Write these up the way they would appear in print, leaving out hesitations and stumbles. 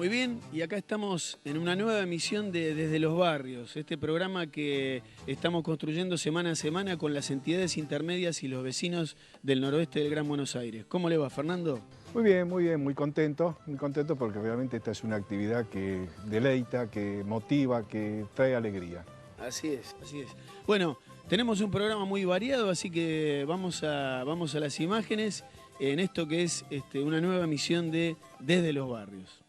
Muy bien, y acá estamos en una nueva emisión de Desde los Barrios, este programa que estamos construyendo semana a semana con las entidades intermedias y los vecinos del noroeste del Gran Buenos Aires. ¿Cómo le va, Fernando? Muy bien, muy contento porque realmente esta es una actividad que deleita, que motiva, que trae alegría. Así es. Bueno, tenemos un programa muy variado, así que vamos a las imágenes en esto que es una nueva emisión de Desde los Barrios.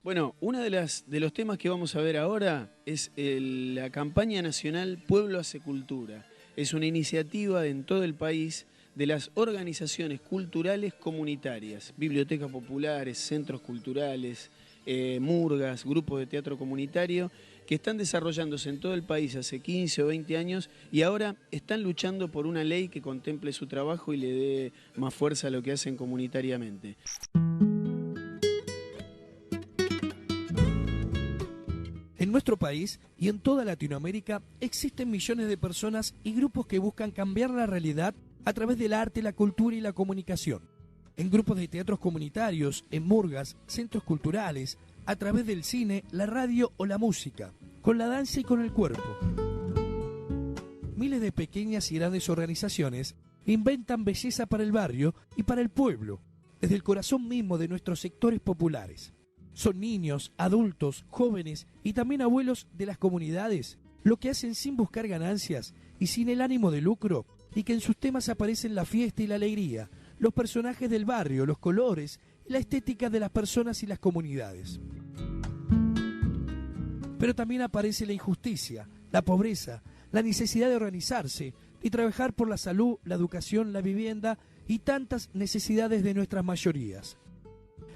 Bueno, uno de los temas que vamos a ver ahora es la campaña nacional Pueblo hace Cultura. Es una iniciativa en todo el país de las organizaciones culturales comunitarias, bibliotecas populares, centros culturales, murgas, grupos de teatro comunitario, que están desarrollándose en todo el país hace 15 o 20 años y ahora están luchando por una ley que contemple su trabajo y le dé más fuerza a lo que hacen comunitariamente. En nuestro país y en toda Latinoamérica existen millones de personas y grupos que buscan cambiar la realidad a través del arte, la cultura y la comunicación. En grupos de teatros comunitarios, en murgas, centros culturales, a través del cine, la radio o la música, con la danza y con el cuerpo. Miles de pequeñas y grandes organizaciones inventan belleza para el barrio y para el pueblo, desde el corazón mismo de nuestros sectores populares. Son niños, adultos, jóvenes y también abuelos de las comunidades, lo que hacen sin buscar ganancias y sin el ánimo de lucro, y que en sus temas aparecen la fiesta y la alegría, los personajes del barrio, los colores y la estética de las personas y las comunidades. Pero también aparece la injusticia, la pobreza, la necesidad de organizarse y trabajar por la salud, la educación, la vivienda y tantas necesidades de nuestras mayorías.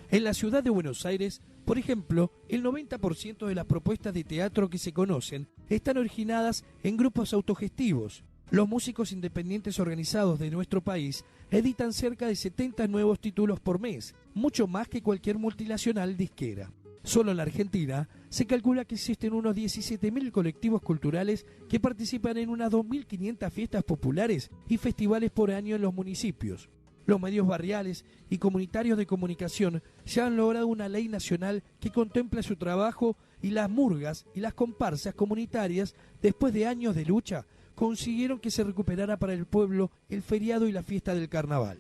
En la ciudad de Buenos Aires, por ejemplo, el 90% de las propuestas de teatro que se conocen están originadas en grupos autogestivos. Los músicos independientes organizados de nuestro país editan cerca de 70 nuevos títulos por mes, mucho más que cualquier multinacional disquera. Solo en la Argentina se calcula que existen unos 17.000 colectivos culturales que participan en unas 2.500 fiestas populares y festivales por año en los municipios. Los medios barriales y comunitarios de comunicación ya han logrado una ley nacional que contempla su trabajo y las murgas y las comparsas comunitarias, después de años de lucha, consiguieron que se recuperara para el pueblo el feriado y la fiesta del carnaval.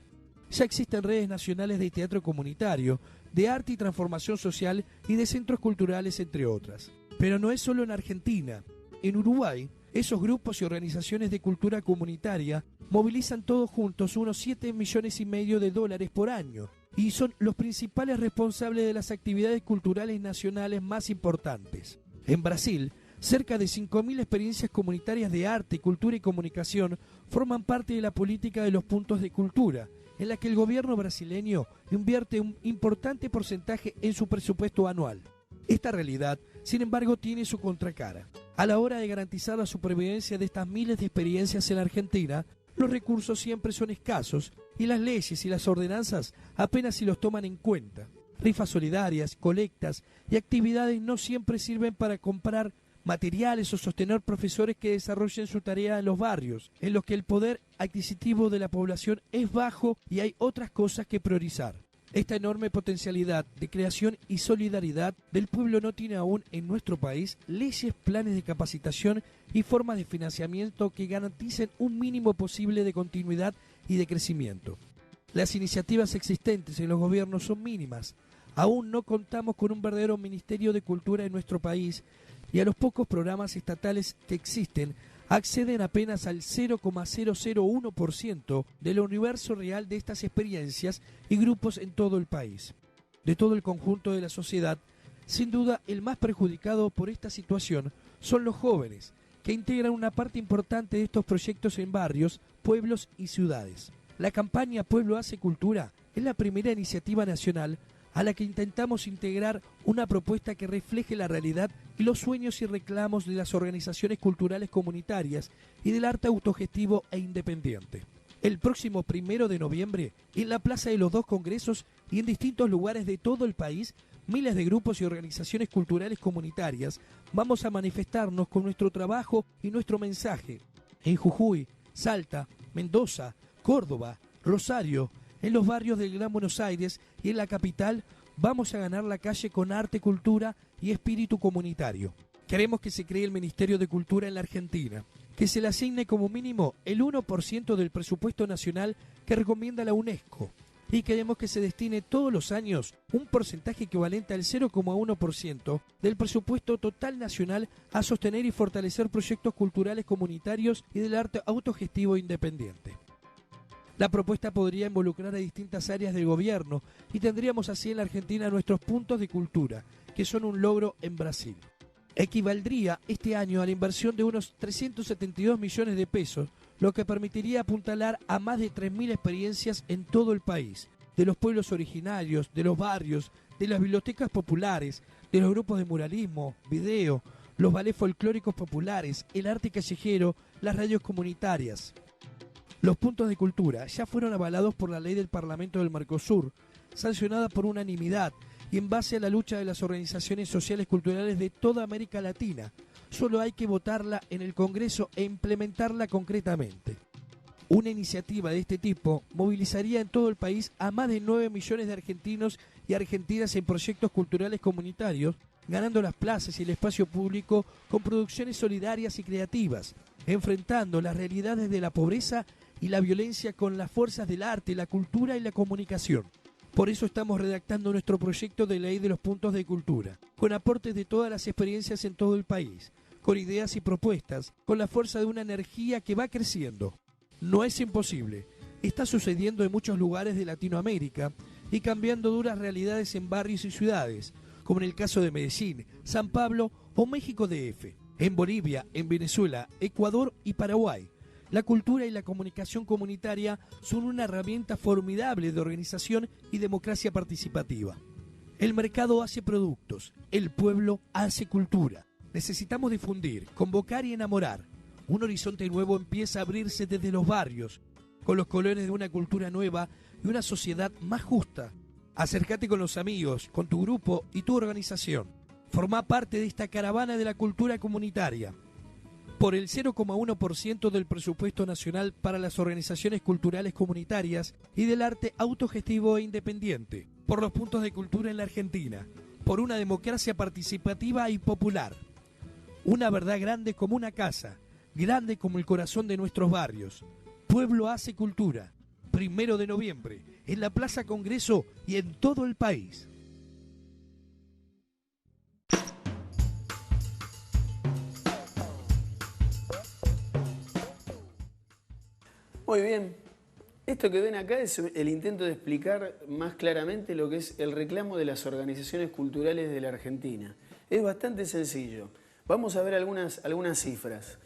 Ya existen redes nacionales de teatro comunitario, de arte y transformación social y de centros culturales, entre otras. Pero no es solo en Argentina. En Uruguay, esos grupos y organizaciones de cultura comunitaria movilizan todos juntos unos 7,5 millones de dólares por año y son los principales responsables de las actividades culturales nacionales más importantes. En Brasil, cerca de 5.000 experiencias comunitarias de arte, cultura y comunicación forman parte de la política de los puntos de cultura, en la que el gobierno brasileño invierte un importante porcentaje en su presupuesto anual. Esta realidad, sin embargo, tiene su contracara. A la hora de garantizar la supervivencia de estas miles de experiencias en la Argentina, los recursos siempre son escasos y las leyes y las ordenanzas apenas si los toman en cuenta. Rifas solidarias, colectas y actividades no siempre sirven para comprar materiales o sostener profesores que desarrollen su tarea en los barrios, en los que el poder adquisitivo de la población es bajo y hay otras cosas que priorizar. Esta enorme potencialidad de creación y solidaridad del pueblo no tiene aún en nuestro país leyes, planes de capacitación y formas de financiamiento que garanticen un mínimo posible de continuidad y de crecimiento. Las iniciativas existentes en los gobiernos son mínimas. Aún no contamos con un verdadero Ministerio de Cultura en nuestro país y a los pocos programas estatales que existen acceden apenas al 0,001% del universo real de estas experiencias y grupos en todo el país. De todo el conjunto de la sociedad, sin duda el más perjudicado por esta situación son los jóvenes, que integran una parte importante de estos proyectos en barrios, pueblos y ciudades. La campaña Pueblo hace Cultura es la primera iniciativa nacional a la que intentamos integrar una propuesta que refleje la realidad y los sueños y reclamos de las organizaciones culturales comunitarias y del arte autogestivo e independiente. El próximo 1 de noviembre, en la Plaza de los Dos Congresos y en distintos lugares de todo el país, miles de grupos y organizaciones culturales comunitarias vamos a manifestarnos con nuestro trabajo y nuestro mensaje. En Jujuy, Salta, Mendoza, Córdoba, Rosario, en los barrios del Gran Buenos Aires y en la capital vamos a ganar la calle con arte, cultura y espíritu comunitario. Queremos que se cree el Ministerio de Cultura en la Argentina, que se le asigne como mínimo el 1% del presupuesto nacional que recomienda la UNESCO y queremos que se destine todos los años un porcentaje equivalente al 0,1% del presupuesto total nacional a sostener y fortalecer proyectos culturales comunitarios y del arte autogestivo independiente. La propuesta podría involucrar a distintas áreas del gobierno y tendríamos así en la Argentina nuestros puntos de cultura, que son un logro en Brasil. Equivaldría este año a la inversión de unos 372 millones de pesos, lo que permitiría apuntalar a más de 3.000 experiencias en todo el país, de los pueblos originarios, de los barrios, de las bibliotecas populares, de los grupos de muralismo, video, los ballets folclóricos populares, el arte callejero, las radios comunitarias. Los puntos de cultura ya fueron avalados por la ley del Parlamento del Mercosur, sancionada por unanimidad y en base a la lucha de las organizaciones sociales culturales de toda América Latina. Solo hay que votarla en el Congreso e implementarla concretamente. Una iniciativa de este tipo movilizaría en todo el país a más de 9 millones de argentinos y argentinas en proyectos culturales comunitarios, ganando las plazas y el espacio público con producciones solidarias y creativas, enfrentando las realidades de la pobreza y la violencia con las fuerzas del arte, la cultura y la comunicación. Por eso estamos redactando nuestro proyecto de ley de los puntos de cultura, con aportes de todas las experiencias en todo el país, con ideas y propuestas, con la fuerza de una energía que va creciendo. No es imposible, está sucediendo en muchos lugares de Latinoamérica y cambiando duras realidades en barrios y ciudades, como en el caso de Medellín, San Pablo o México DF, en Bolivia, en Venezuela, Ecuador y Paraguay. La cultura y la comunicación comunitaria son una herramienta formidable de organización y democracia participativa. El mercado hace productos, el pueblo hace cultura. Necesitamos difundir, convocar y enamorar. Un horizonte nuevo empieza a abrirse desde los barrios, con los colores de una cultura nueva y una sociedad más justa. Acércate con los amigos, con tu grupo y tu organización. Forma parte de esta caravana de la cultura comunitaria. Por el 0,1% del presupuesto nacional para las organizaciones culturales comunitarias y del arte autogestivo e independiente. Por los puntos de cultura en la Argentina. Por una democracia participativa y popular. Una verdad grande como una casa, grande como el corazón de nuestros barrios. Pueblo hace cultura. 1 de noviembre, en la Plaza Congreso y en todo el país. Muy bien. Esto que ven acá es el intento de explicar más claramente lo que es el reclamo de las organizaciones culturales de la Argentina. Es bastante sencillo. Vamos a ver algunas cifras.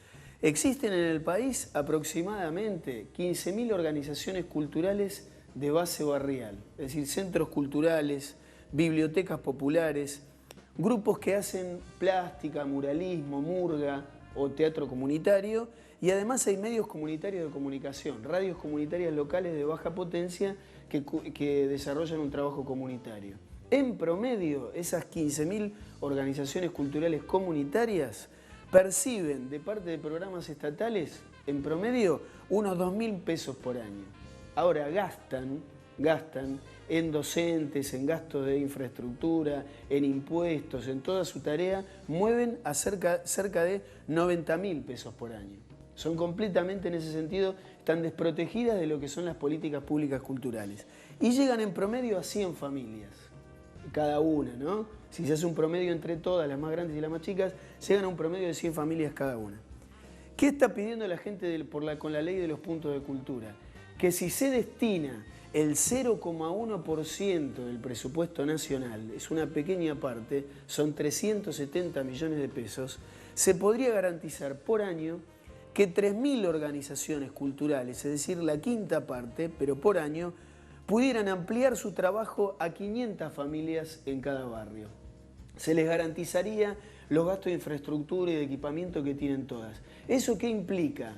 Existen en el país aproximadamente 15.000 organizaciones culturales de base barrial, es decir, centros culturales, bibliotecas populares, grupos que hacen plástica, muralismo, murga o teatro comunitario, y además hay medios comunitarios de comunicación, radios comunitarias locales de baja potencia que desarrollan un trabajo comunitario. En promedio, esas 15.000 organizaciones culturales comunitarias perciben de parte de programas estatales, en promedio, unos 2.000 pesos por año. Ahora gastan en docentes, en gastos de infraestructura, en impuestos, en toda su tarea, mueven a cerca de 90.000 pesos por año. Son completamente, en ese sentido, están desprotegidas de lo que son las políticas públicas culturales. Y llegan en promedio a 100 familias, cada una, ¿no? Si se hace un promedio entre todas, las más grandes y las más chicas, llegan a un promedio de 100 familias cada una. ¿Qué está pidiendo la gente con la ley de los puntos de cultura? Que si se destina el 0,1% del presupuesto nacional, es una pequeña parte, son 370 millones de pesos, se podría garantizar por año que 3.000 organizaciones culturales, es decir, la quinta parte, pero por año, pudieran ampliar su trabajo a 500 familias en cada barrio. Se les garantizaría los gastos de infraestructura y de equipamiento que tienen todas. ¿Eso qué implica?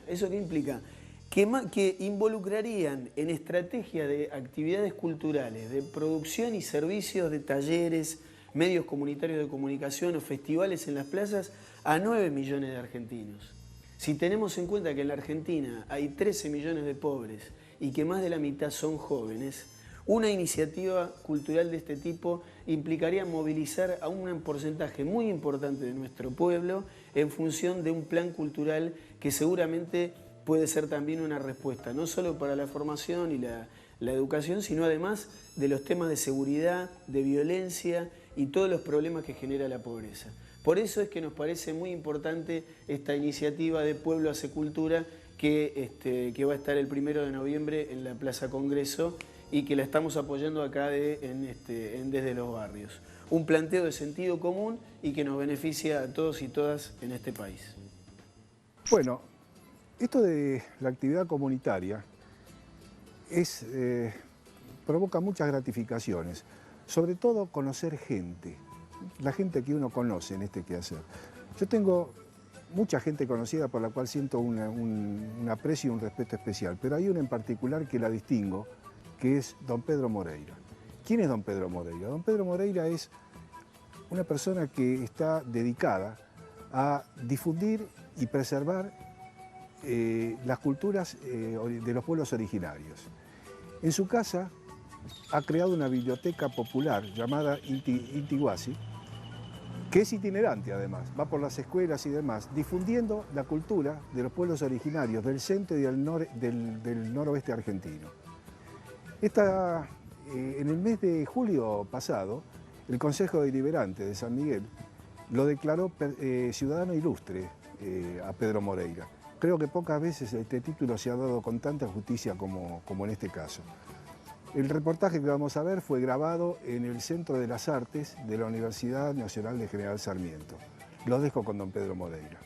Que involucrarían en estrategia de actividades culturales, de producción y servicios de talleres, medios comunitarios de comunicación o festivales en las plazas a 9 millones de argentinos. Si tenemos en cuenta que en la Argentina hay 13 millones de pobres y que más de la mitad son jóvenes, una iniciativa cultural de este tipo implicaría movilizar a un porcentaje muy importante de nuestro pueblo en función de un plan cultural que seguramente puede ser también una respuesta, no solo para la formación y la educación, sino además de los temas de seguridad, de violencia y todos los problemas que genera la pobreza. Por eso es que nos parece muy importante esta iniciativa de Pueblo Hace Cultura que va a estar el 1 de noviembre en la Plaza Congreso y que la estamos apoyando acá desde los barrios. Un planteo de sentido común y que nos beneficia a todos y todas en este país. Bueno, esto de la actividad comunitaria provoca muchas gratificaciones, sobre todo conocer gente, la gente que uno conoce en este quehacer. Yo tengo mucha gente conocida por la cual siento un aprecio y un respeto especial, pero hay una en particular que la distingo, que es don Pedro Moreira. ¿Quién es don Pedro Moreira? Don Pedro Moreira es una persona que está dedicada a difundir y preservar las culturas de los pueblos originarios. En su casa ha creado una biblioteca popular llamada Inti Guasi, que es itinerante además, va por las escuelas y demás, difundiendo la cultura de los pueblos originarios del centro y del noroeste argentino. En el mes de julio pasado, el Consejo Deliberante de San Miguel lo declaró ciudadano ilustre a Pedro Moreira. Creo que pocas veces este título se ha dado con tanta justicia como en este caso. El reportaje que vamos a ver fue grabado en el Centro de las Artes de la Universidad Nacional de General Sarmiento. Los dejo con don Pedro Moreira.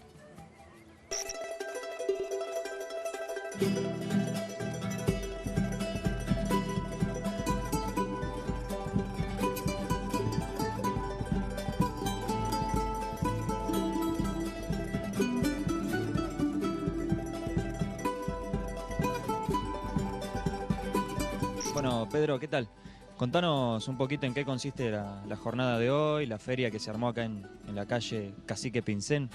Bueno, Pedro, ¿qué tal? Contanos un poquito en qué consiste la jornada de hoy, la feria que se armó acá en la calle Cacique Pincén.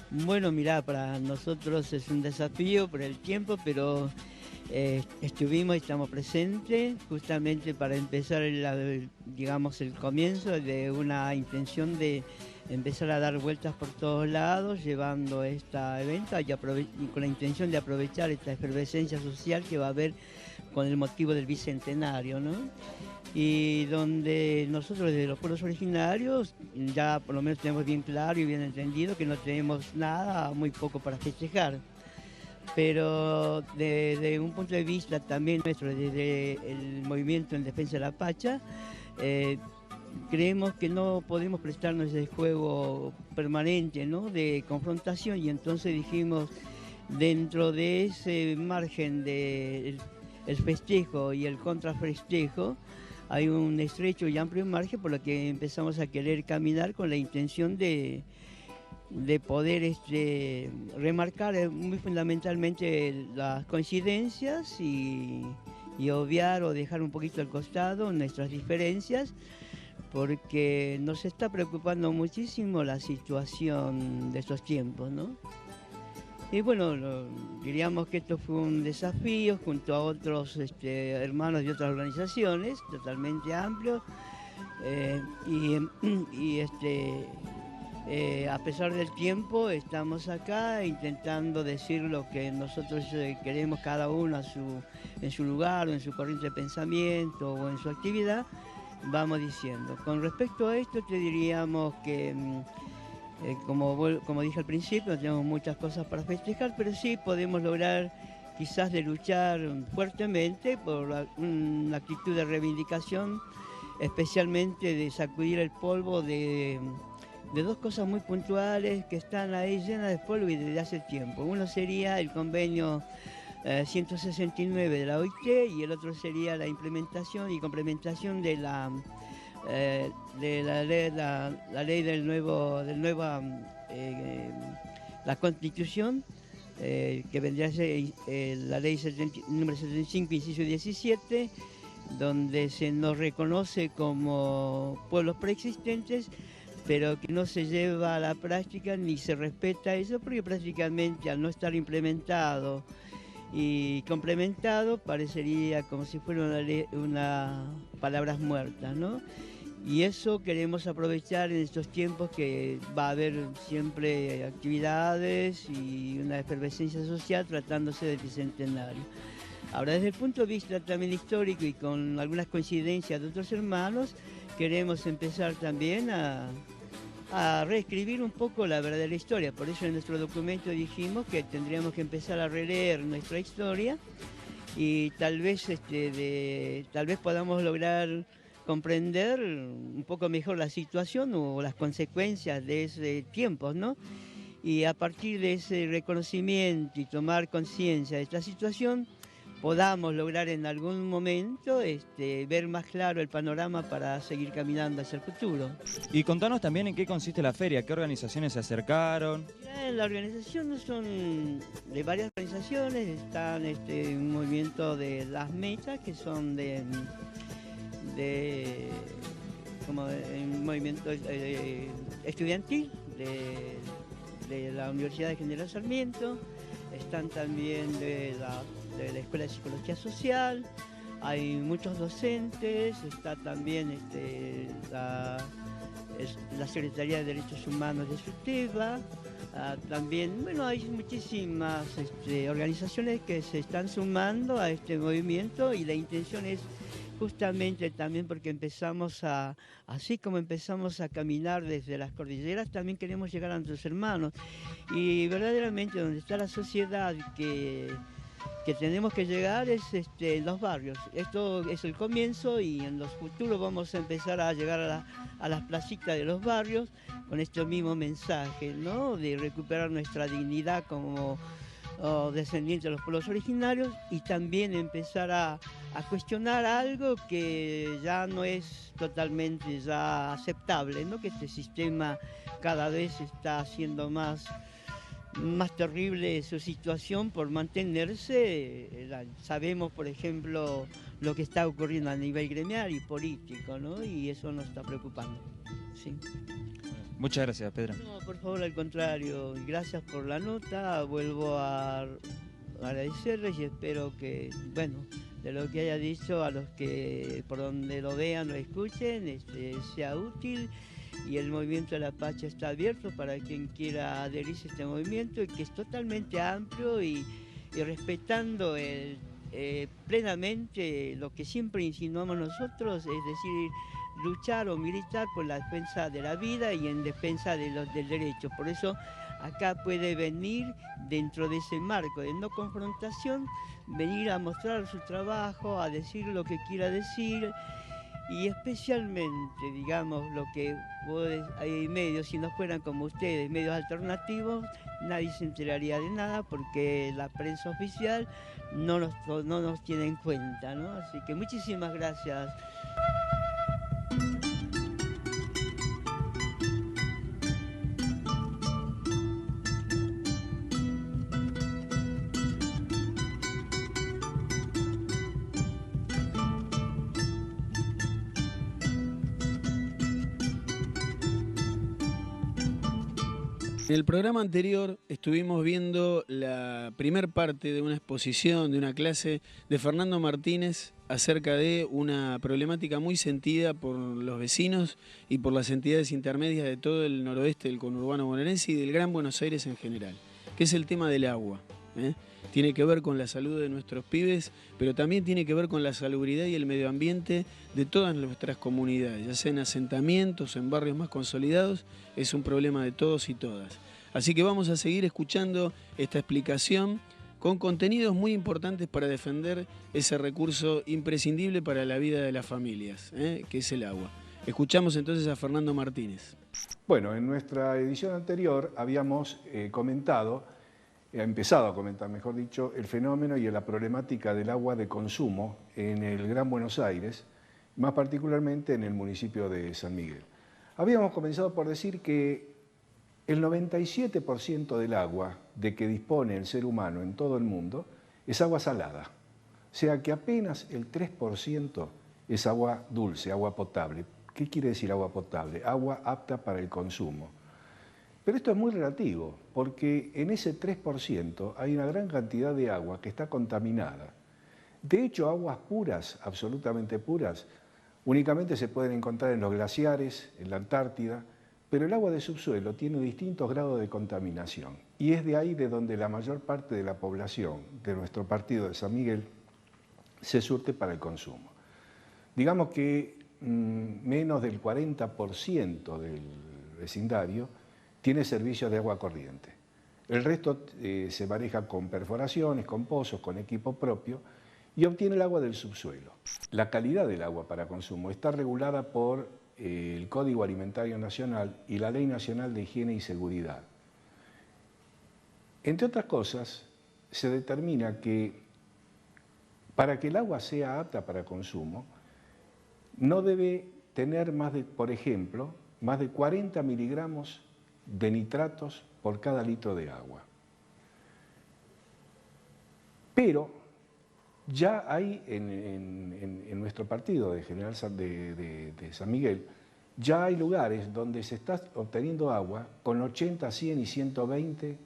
Bueno, mirá, para nosotros es un desafío por el tiempo, pero estuvimos y estamos presentes justamente para empezar el comienzo de una intención de empezar a dar vueltas por todos lados, llevando esta evento y con la intención de aprovechar esta efervescencia social que va a haber con el motivo del bicentenario, ¿no? Y donde nosotros desde los pueblos originarios ya por lo menos tenemos bien claro y bien entendido que no tenemos nada, muy poco para festejar. Pero desde un punto de vista también nuestro, desde el movimiento en defensa de la Pacha, creemos que no podemos prestarnos ese juego permanente, ¿no?, de confrontación, y entonces dijimos, dentro de ese margen del festejo y el contrafestejo, hay un estrecho y amplio margen por lo que empezamos a querer caminar con la intención de poder remarcar muy fundamentalmente las coincidencias y obviar o dejar un poquito al costado nuestras diferencias, porque nos está preocupando muchísimo la situación de estos tiempos, ¿no? Y bueno, diríamos que esto fue un desafío junto a otros hermanos de otras organizaciones, totalmente amplio, a pesar del tiempo estamos acá intentando decir lo que nosotros queremos cada uno en su lugar o en su corriente de pensamiento o en su actividad, vamos diciendo. Con respecto a esto te diríamos que como dije al principio, no tenemos muchas cosas para festejar, pero sí podemos lograr quizás de luchar fuertemente por una actitud de reivindicación, especialmente de sacudir el polvo de dos cosas muy puntuales que están ahí llenas de polvo y desde hace tiempo. Uno sería el convenio 169 de la OIT, y el otro sería la implementación y complementación de la ley del nuevo, la Constitución, que vendría a ser la ley número 75, inciso 17, donde se nos reconoce como pueblos preexistentes, pero que no se lleva a la práctica ni se respeta eso, porque prácticamente al no estar implementado y complementado parecería como si fuera una palabras muertas, ¿no? Y eso queremos aprovechar en estos tiempos que va a haber siempre actividades y una efervescencia social tratándose del bicentenario. Ahora, desde el punto de vista también histórico y con algunas coincidencias de otros hermanos, queremos empezar también a reescribir un poco la verdadera historia. Por eso en nuestro documento dijimos que tendríamos que empezar a releer nuestra historia y tal vez podamos lograr comprender un poco mejor la situación o las consecuencias de ese tiempo, ¿no? Y a partir de ese reconocimiento y tomar conciencia de esta situación, podamos lograr en algún momento ver más claro el panorama para seguir caminando hacia el futuro. Y contanos también en qué consiste la feria, qué organizaciones se acercaron. La organización son de varias organizaciones, están un movimiento de Las Metas, que son como un movimiento estudiantil de la Universidad de General Sarmiento, están también de la Escuela de Psicología Social, hay muchos docentes, está también la Secretaría de Derechos Humanos de SUTEBA, también, bueno, hay muchísimas organizaciones que se están sumando a este movimiento, y la intención es justamente también porque así como empezamos a caminar desde las cordilleras, también queremos llegar a nuestros hermanos, y verdaderamente donde está la sociedad que tenemos que llegar es en los barrios. Esto es el comienzo, y en los futuros vamos a empezar a llegar a las placitas de los barrios con este mismo mensaje, ¿no? De recuperar nuestra dignidad como descendientes de los pueblos originarios, y también empezar a cuestionar algo que ya no es totalmente ya aceptable, ¿no? Que este sistema cada vez está haciendo más terrible su situación por mantenerse. Sabemos, por ejemplo, lo que está ocurriendo a nivel gremial y político, ¿no? Y eso nos está preocupando. Sí. Muchas gracias, Pedro. No, por favor, al contrario, gracias por la nota, vuelvo a agradecerles y espero que, bueno, de lo que haya dicho, a los que por donde lo vean o escuchen, sea útil. Y el movimiento de la Pacha está abierto para quien quiera adherirse a este movimiento, y que es totalmente amplio y respetando plenamente lo que siempre insinuamos nosotros, es decir, luchar o militar por la defensa de la vida y en defensa del derecho. Por eso acá puede venir, dentro de ese marco de no confrontación, venir a mostrar su trabajo, a decir lo que quiera decir. Y especialmente, digamos, lo que hay medios, si no fueran como ustedes, medios alternativos, nadie se enteraría de nada, porque la prensa oficial no nos tiene en cuenta, ¿no? Así que muchísimas gracias. En el programa anterior estuvimos viendo la primer parte de una exposición, de una clase de Fernando Martínez acerca de una problemática muy sentida por los vecinos y por las entidades intermedias de todo el noroeste del conurbano bonaerense y del Gran Buenos Aires en general, que es el tema del agua. Tiene que ver con la salud de nuestros pibes, pero también tiene que ver con la salubridad y el medio ambiente de todas nuestras comunidades, ya sea en asentamientos o en barrios más consolidados, es un problema de todos y todas. Así que vamos a seguir escuchando esta explicación con contenidos muy importantes para defender ese recurso imprescindible para la vida de las familias, que es el agua. Escuchamos entonces a Fernando Martínez. Bueno, en nuestra edición anterior habíamos comentado ha empezado a comentar, mejor dicho, el fenómeno y la problemática del agua de consumo en el Gran Buenos Aires, más particularmente en el municipio de San Miguel. Habíamos comenzado por decir que el 97% del agua de que dispone el ser humano en todo el mundo es agua salada, o sea que apenas el 3% es agua dulce, agua potable. ¿Qué quiere decir agua potable? Agua apta para el consumo. Pero esto es muy relativo, porque en ese 3% hay una gran cantidad de agua que está contaminada. De hecho, aguas puras, absolutamente puras, únicamente se pueden encontrar en los glaciares, en la Antártida, pero el agua de subsuelo tiene distintos grados de contaminación. Y es de ahí de donde la mayor parte de la población de nuestro partido de San Miguel se surte para el consumo. Digamos que menos del 40% del vecindario tiene servicios de agua corriente. El resto se maneja con perforaciones, con pozos, con equipo propio y obtiene el agua del subsuelo. La calidad del agua para consumo está regulada por el Código Alimentario Nacional y la Ley Nacional de Higiene y Seguridad. Entre otras cosas, se determina que para que el agua sea apta para consumo, no debe tener más de, por ejemplo, más de 40 miligramos de nitratos por cada litro de agua. Pero ya hay en nuestro partido de General de San Miguel, ya hay lugares donde se está obteniendo agua con 80, 100 y 120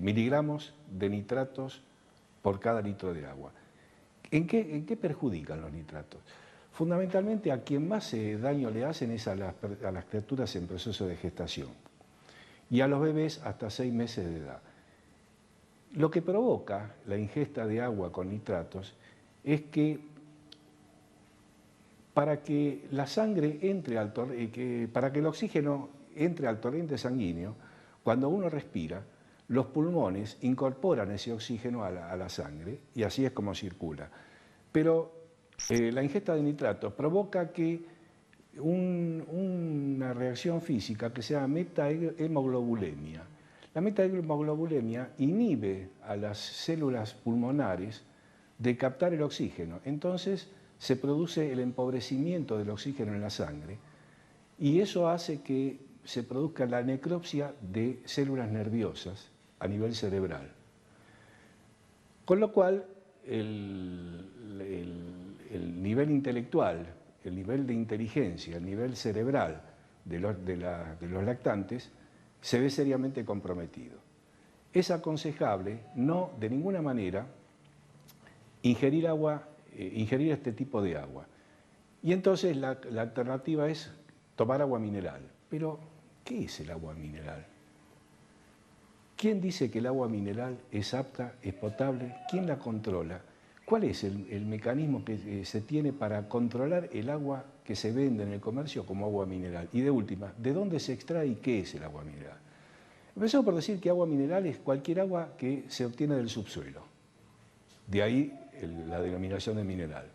miligramos de nitratos por cada litro de agua. ¿En qué perjudican los nitratos? Fundamentalmente a quien más daño le hacen es a las criaturas en proceso de gestación y a los bebés hasta 6 meses de edad. Lo que provoca la ingesta de agua con nitratos es que para que la sangre entre al para que el oxígeno entre al torrente sanguíneo, cuando uno respira, los pulmones incorporan ese oxígeno a la sangre y así es como circula. Pero la ingesta de nitratos provoca que una reacción física que se llama metahemoglobulemia. La metahemoglobulemia inhibe a las células pulmonares de captar el oxígeno. Entonces se produce el empobrecimiento del oxígeno en la sangre y eso hace que se produzca la necropsia de células nerviosas a nivel cerebral. Con lo cual, el nivel intelectual, el nivel de inteligencia, el nivel cerebral de los lactantes se ve seriamente comprometido. Es aconsejable no de ninguna manera ingerir este tipo de agua. Y entonces la alternativa es tomar agua mineral. Pero, ¿qué es el agua mineral? ¿Quién dice que el agua mineral es apta, es potable? ¿Quién la controla? ¿Cuál es el mecanismo que se tiene para controlar el agua que se vende en el comercio como agua mineral? Y de última, ¿de dónde se extrae y qué es el agua mineral? Empezamos por decir que agua mineral es cualquier agua que se obtiene del subsuelo. De ahí la denominación de mineral.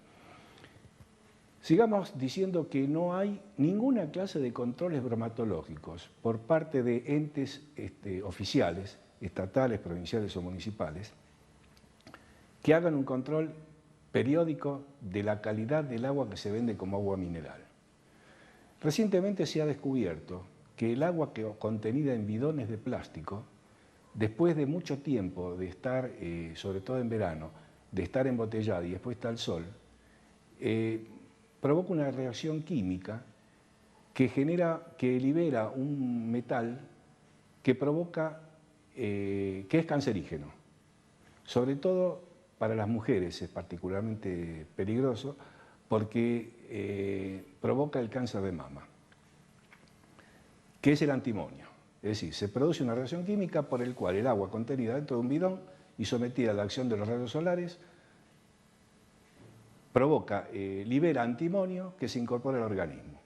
Sigamos diciendo que no hay ninguna clase de controles bromatológicos por parte de entes oficiales, estatales, provinciales o municipales, que hagan un control periódico de la calidad del agua que se vende como agua mineral. Recientemente se ha descubierto que el agua contenida en bidones de plástico, después de mucho tiempo de estar, sobre todo en verano, de estar embotellada y expuesta al sol, provoca una reacción química que libera un metal que provoca, que es cancerígeno. Sobre todo para las mujeres es particularmente peligroso porque provoca el cáncer de mama, que es el antimonio. Es decir, se produce una reacción química por el cual el agua contenida dentro de un bidón y sometida a la acción de los rayos solares libera antimonio que se incorpora al organismo.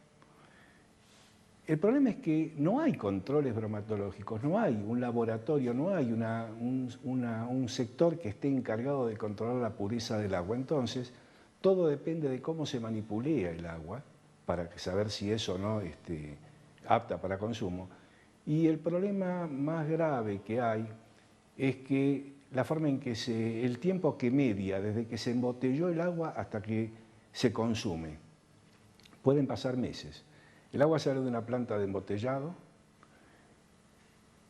El problema es que no hay controles bromatológicos, no hay un laboratorio, no hay un sector que esté encargado de controlar la pureza del agua. Entonces, todo depende de cómo se manipulea el agua para saber si es o no apta para consumo. Y el problema más grave que hay es que la forma en que el tiempo que media desde que se embotelló el agua hasta que se consume. Pueden pasar meses. El agua sale de una planta de embotellado,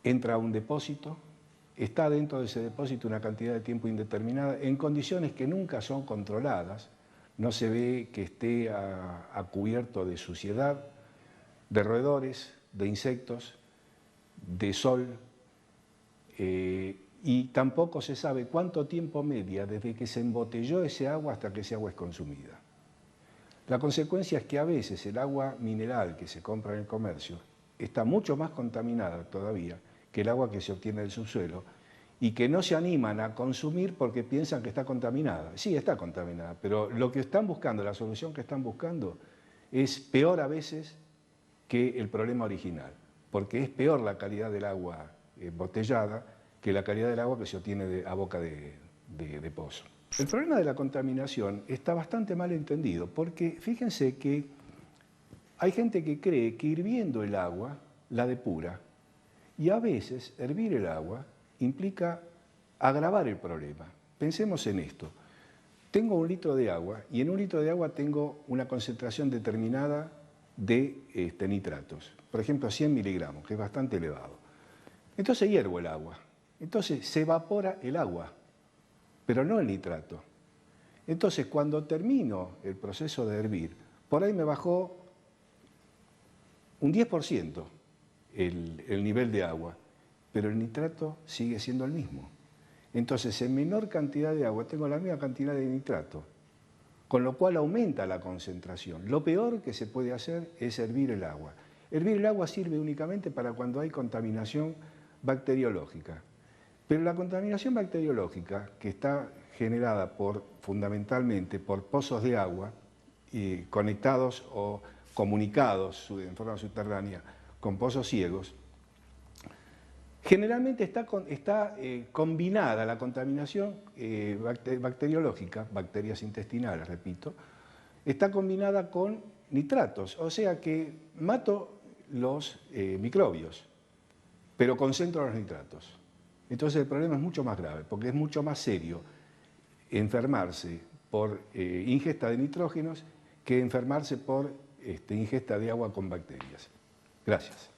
entra a un depósito, está dentro de ese depósito una cantidad de tiempo indeterminada en condiciones que nunca son controladas. No se ve que esté a cubierto de suciedad, de roedores, de insectos, de sol, y tampoco se sabe cuánto tiempo media desde que se embotelló ese agua hasta que ese agua es consumida. La consecuencia es que a veces el agua mineral que se compra en el comercio está mucho más contaminada todavía que el agua que se obtiene del subsuelo y que no se animan a consumir porque piensan que está contaminada. Sí, está contaminada, pero lo que están buscando, la solución que están buscando es peor a veces que el problema original, porque es peor la calidad del agua embotellada que la calidad del agua que se obtiene a boca de pozo. El problema de la contaminación está bastante mal entendido, porque fíjense que hay gente que cree que hirviendo el agua la depura, y a veces hervir el agua implica agravar el problema. Pensemos en esto. Tengo 1 litro de agua y en 1 litro de agua tengo una concentración determinada de nitratos, por ejemplo 100 miligramos, que es bastante elevado. Entonces hiervo el agua, entonces se evapora el agua, pero no el nitrato. Entonces cuando termino el proceso de hervir, por ahí me bajó un 10% el nivel de agua, pero el nitrato sigue siendo el mismo. Entonces en menor cantidad de agua tengo la misma cantidad de nitrato, con lo cual aumenta la concentración. Lo peor que se puede hacer es hervir el agua. Hervir el agua sirve únicamente para cuando hay contaminación bacteriológica. Pero la contaminación bacteriológica, que está generada fundamentalmente por pozos de agua conectados o comunicados en forma subterránea con pozos ciegos, generalmente está combinada la contaminación bacteriológica, bacterias intestinales, repito, está combinada con nitratos, o sea que mato los microbios, pero concentro los nitratos. Entonces el problema es mucho más grave, porque es mucho más serio enfermarse por ingesta de nitrógenos que enfermarse por ingesta de agua con bacterias. Gracias.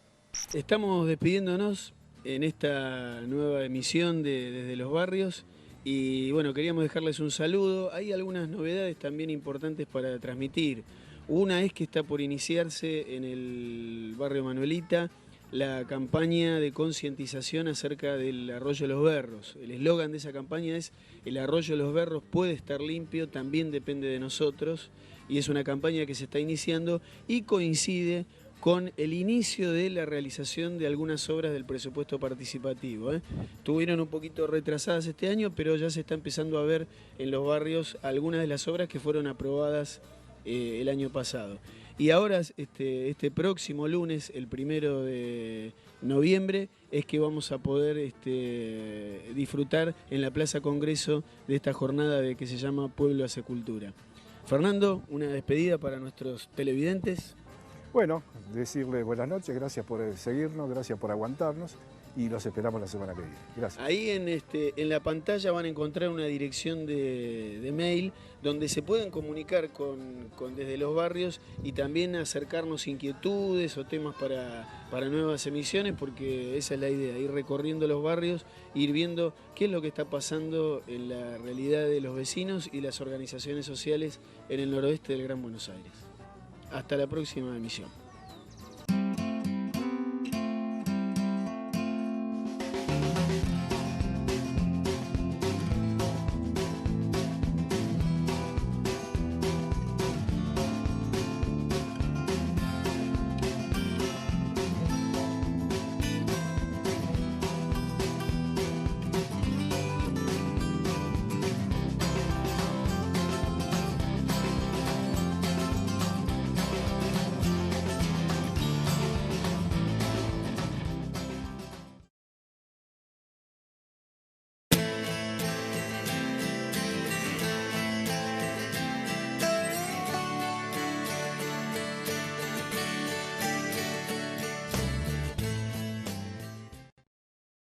Estamos despidiéndonos en esta nueva emisión de Desde los Barrios y bueno, queríamos dejarles un saludo. Hay algunas novedades también importantes para transmitir. Una es que está por iniciarse en el barrio Manuelita la campaña de concientización acerca del arroyo Los Berros. El eslogan de esa campaña es: el arroyo Los Berros puede estar limpio, también depende de nosotros, y es una campaña que se está iniciando y coincide con el inicio de la realización de algunas obras del presupuesto participativo. Estuvieron un poquito retrasadas este año, pero ya se está empezando a ver en los barrios algunas de las obras que fueron aprobadas el año pasado. Y ahora, este próximo lunes, el 1 de noviembre, es que vamos a poder disfrutar en la Plaza Congreso de esta jornada que se llama Pueblo hace Cultura. Fernando, una despedida para nuestros televidentes. Bueno, decirle buenas noches, gracias por seguirnos, gracias por aguantarnos y los esperamos la semana que viene. Gracias. Ahí en la pantalla van a encontrar una dirección de mail donde se pueden comunicar con Desde los Barrios y también acercarnos inquietudes o temas para nuevas emisiones, porque esa es la idea, ir recorriendo los barrios, ir viendo qué es lo que está pasando en la realidad de los vecinos y las organizaciones sociales en el noroeste del Gran Buenos Aires. Hasta la próxima emisión.